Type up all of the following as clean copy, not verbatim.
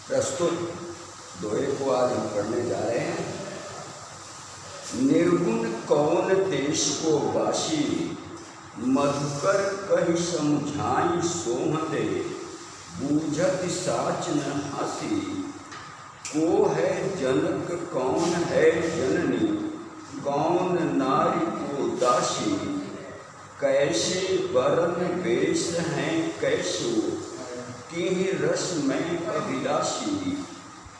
प्रस्तुत दोहे को आज हम पढ़ने जा रहे हैं। निर्गुण कौन देश को बासी, मधुकर कहि समझाई सोह दे, बूझत साच न हासी। को है जनक कौन है जननी, कौन नारी को दासी। कैसे वरण वेश हैं कैसो, किहि रस में अभिलाषी।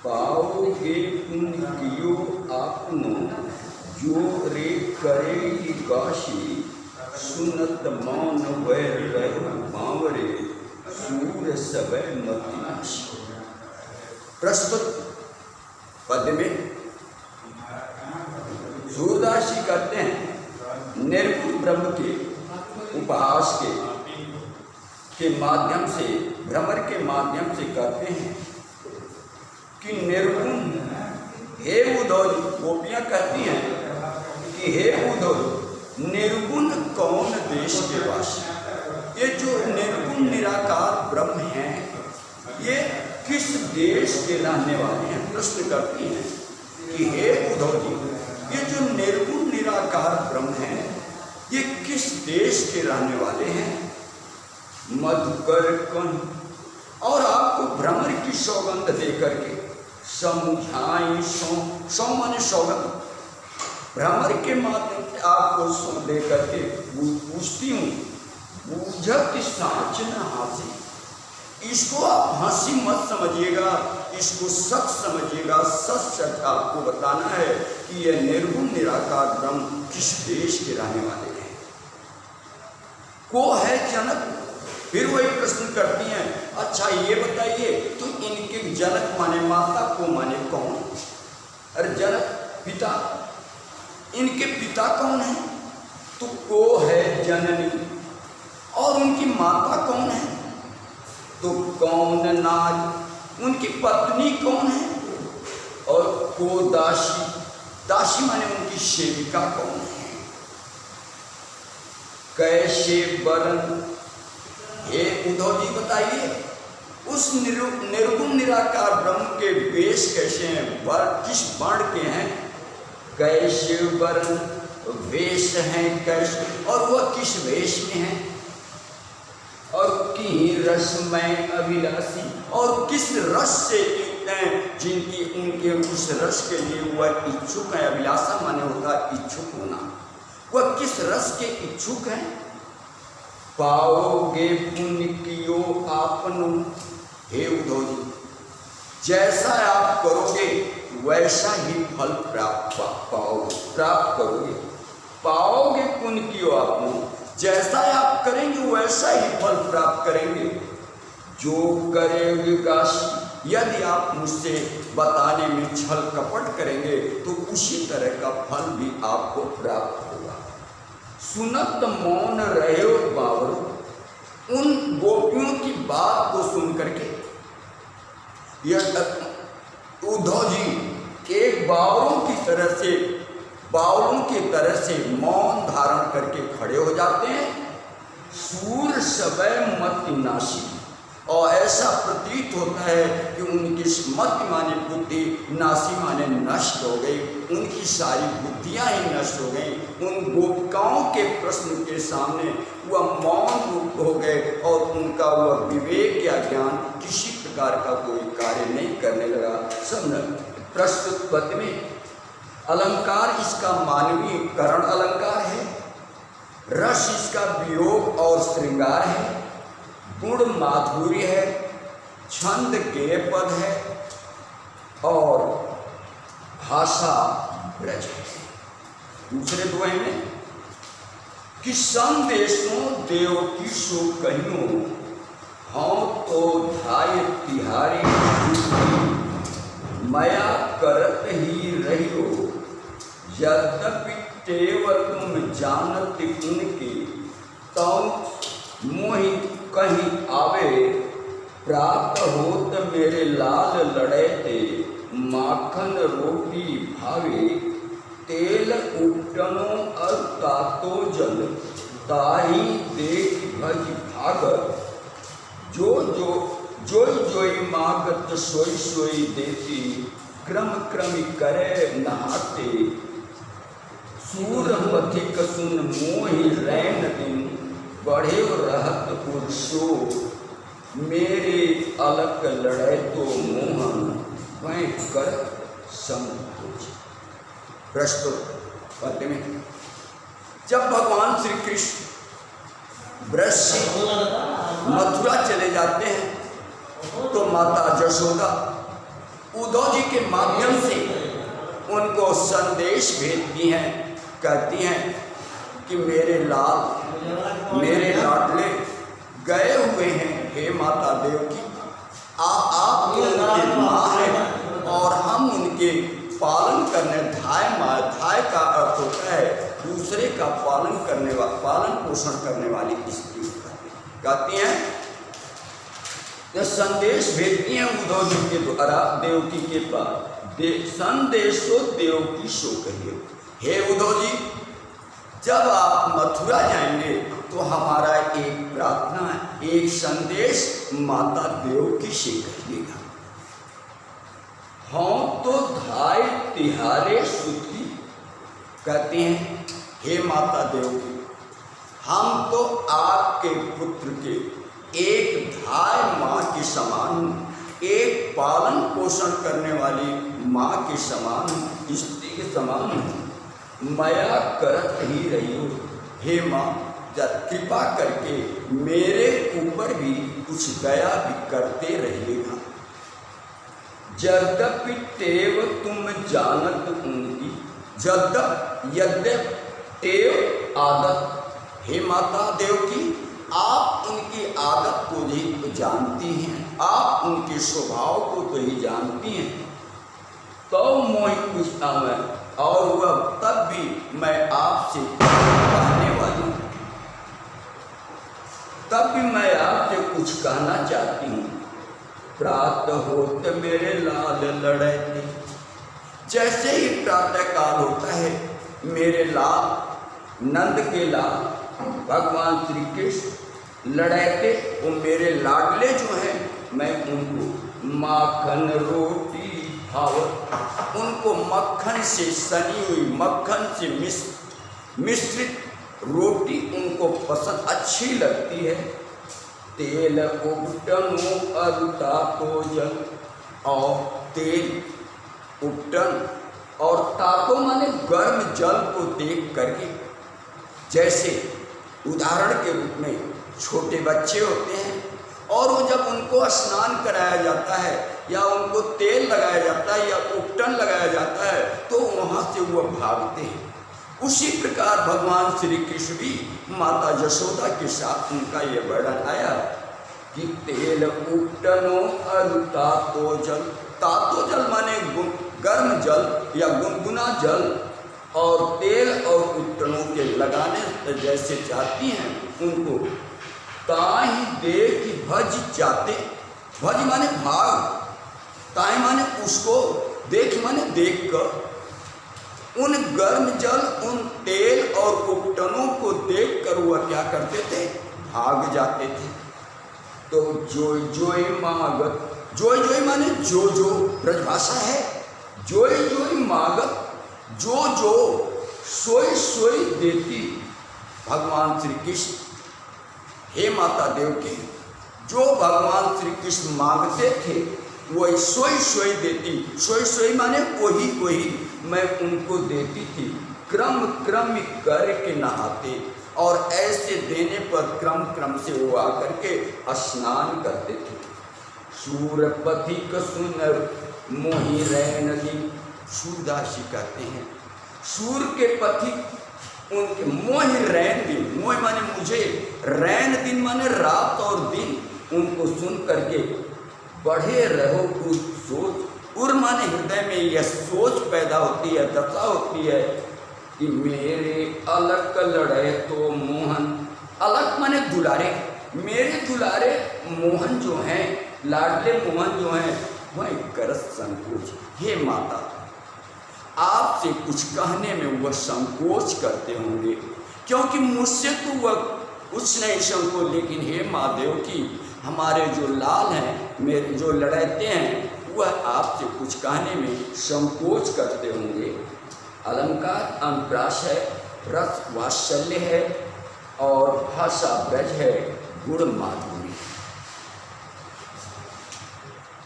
पाओगे पुण्य कियो आपनो, जो रे करे गाशी। सुनत मौन वैर रहो बावरे, सूर सबे मति नाशी। प्रस्तुत पद में सूरदास जी कहते हैं निर्गुण ब्रह्म के उपहास के माध्यम से, भ्रमर के माध्यम से कहते हैं कि निर्गुण हे उद्धव, गोपियाँ कहती हैं कि हे उद्धव, निर्गुण कौन देश के वासी। ये जो निर्गुण निराकार ब्रह्म हैं, ये किस देश के रहने वाले हैं। प्रश्न करती हैं कि हे उद्धव जी, ये जो निर्गुण निराकार ब्रह्म हैं, ये किस देश के रहने वाले हैं। मधुकर कौन, और आपको भ्रमर की सौगंध देकर के समझाई सौ माने सौगंध, भ्रमर के माध्यम से आपको सौ देकर के पूछती हूँ, बूझत साच न हासी। इसको आप हंसी मत समझिएगा, इसको सच समझिएगा। सच सच आपको बताना है कि यह निर्गुण निराकार ब्रह्म किस देश के रहने वाले हैं। को है जनक। फिर वही प्रश्न करती हैं, अच्छा ये बताइए तो इनके जनक माने माता को माने कौन। अरे जनक पिता, इनके पिता कौन है। तो को है जननी, और उनकी माता कौन है। तो कौन नारी, उनकी पत्नी कौन है। और को दासी, दासी माने उनकी सेविका कौन है। कैसे वरण, हे उद्धव जी बताइए उस निर्गुण निराकार ब्रह्म के वेश कैसे हैं, किस वर्ण के हैं। कैसे वर्ण वेश हैं कैसे, और वह किस वेश में हैं। और कि रस में अभिलाषी, और किस रस से युक्त हैं, जिनकी उनके उस रस के लिए वह इच्छुक है। अभिलाषा माने होता इच्छुक होना, वह किस रस के इच्छुक हैं। पाओगे पुण्य कियो आपनो, हे उद्धव जी, जैसा आप करोगे वैसा ही फल प्राप्त करोगे। पाओगे पुण्य कियो आपनो, जैसा आप करेंगे वैसा ही फल प्राप्त करेंगे। जो करेंगे गाशी, यदि आप मुझसे बताने में छल कपट करेंगे तो उसी तरह का फल भी आपको प्राप्त होगा। सुनत मौन रहो बावरो, उन गोपियों की बात को सुन करके उद्धव जी एक बावरों की तरह से मौन धारण करके खड़े हो जाते हैं। सूर सबय मति नाशी, और ऐसा प्रतीत होता है कि उनकी मति माने बुद्धि, नाशी माने नष्ट हो गई, उनकी सारी बुद्धियां ही नष्ट हो गई। उन गोपिकाओं के प्रश्न के सामने वह मौन रूप हो गए, और उनका वह विवेक या ज्ञान किसी प्रकार का कोई कार्य नहीं करने लगा। सब प्रस्तुत पद में अलंकार इसका मानवीय करण अलंकार है, रस इसका वियोग और श्रृंगार है, गुण माधुर्य है, छंद गेय पद है, और भाषा ब्रज है। दूसरे दोहे में कि संदेशों देव की सो कहियो, हाँ तो ध्याय तिहारी मया करत ही रहियो। यद्यपि तेव तुम जानत उनकी, तौ मोहि कहीं आवे। प्राप्त होत मेरे लाल लड़े थे, माखन रोटी भावे। तेल उपटनो और तातो जल, ताही देख भज भागत। जो जोई जोई मागत सोई सोई देती, क्रम क्रम करे नहाते, सूर पथिक सुन मोहि रैन दिन, बढ़े रहत पुरुषो, मेरे अलग लड़े तो मोहन, वह कर संकोच। प्रस्तुत पद्य में जब भगवान श्री कृष्ण ब्रज से मथुरा चले जाते हैं तो माता यशोदा उद्धव जी के माध्यम से उनको संदेश भेजती हैं, कहती हैं कि मेरे लाल मेरे लाडले गए हुए हैं, हे माता देवकी, आप उनके माँ हैं और हम उनके पालन करने, धाय का अर्थ होता है दूसरे का पालन पोषण करने वाली स्त्री कहती हैं। तो संदेश भेजती हैं उद्धव जी के द्वारा देवकी के पास, संदेशो देवकी सो कहिए, हे उद्धव जी, जब आप मथुरा जाएंगे तो हमारा एक प्रार्थना है, एक संदेश माता देवकी से कहिएगा। हम तो धाय तिहारे सुखी, कहते हैं हे माता देवकी, हम तो आपके पुत्र के एक धाय माँ के समान, एक पालन पोषण करने वाली माँ के समान, स्त्री के समान माया करत ही रही हो। हे माँ, कृपा करके मेरे ऊपर भी कुछ दया भी करते रहिएगा। यद्यपि टेव तुम जानत उनकी, यद्यप टेव आदत, हे माता देवकी, आप उनकी आदत को ही जानती हैं, आप उनके स्वभाव को तो ही जानती हैं। तो मोहि कुछ आवे और वह तब भी मैं आपसे कहने वाली हूँ, तब भी मैं आपसे कुछ कहना चाहती हूँ। प्रातः होते मेरे लाल लड़े थे, जैसे ही प्रातः काल होता है मेरे लाल नंद के लाल भगवान श्री कृष्ण लड़ाते, वो मेरे लाडले जो हैं मैं उनको माखन रोटी खावत, उनको मक्खन से सनी हुई, मक्खन से मिश्रित रोटी उनको पसंद अच्छी लगती है। तेल उपटनो अरुता तो जल, और तेल उपटन और तातो माने गर्म जल को देख करके, जैसे उदाहरण के रूप में छोटे बच्चे होते हैं और वो जब उनको स्नान कराया जाता है या उनको तेल लगाया जाता है या उपटन लगाया जाता है तो वहाँ से वो भागते हैं। उसी प्रकार भगवान श्री कृष्ण भी माता यशोदा के साथ उनका ये वर्णन आया कि तेल उपटनो अरुता तो जल, तातो जल माने गर्म जल या गुनगुना जल, और तेल और उपटनों के लगाने जैसे जाती हैं उनको ताहि देख भज जाते, भज माने भाग, ताहि माने उसको, देख माने देख कर, उन गर्म जल उन तेल और उपटनों को देख कर वह क्या करते थे, भाग जाते थे। तो जोई जोई मागत, जोई जोई माने जो जो ब्रजभाषा है, जोई जोई मागत, जो जो सोई सोई देती भगवान श्री कृष्ण, हे माता देवकी, जो भगवान श्री कृष्ण मांगते थे वही सोई सोई देती, सोई सोई माने वही वही मैं उनको देती थी, क्रम क्रम करके नहाते, और ऐसे देने पर क्रम क्रम से वो आकर के स्नान करते थे। सूरपथिक सुनर मोहि रैन दिन, सूरदासी कहते हैं सूर के पथिक उनके मोहि रैन दिन, मोह माने मुझे, रैन दिन माने रात और दिन, उनको सुन करके बढ़े रहो कुछ सोच, उर माने हृदय में यह सोच पैदा होती है, दशा होती है कि मेरे अलग लड़े तो मोहन, अलग माने दुलारे, मेरे दुलारे मोहन जो हैं, लाडले मोहन जो हैं वह करत संकोच। हे माता, आपसे कुछ कहने में वह संकोच करते होंगे, क्योंकि मुझसे तो वह कुछ नहीं संकोच, लेकिन हे माँ देवकी, हमारे जो लाल हैं, मेरे जो लड़ाते हैं, वह आपसे कुछ कहने में संकोच करते होंगे। अलंकार अनुप्रास है, रस वात्सल्य है और भाषा ब्रज है, गुण माधुर्य।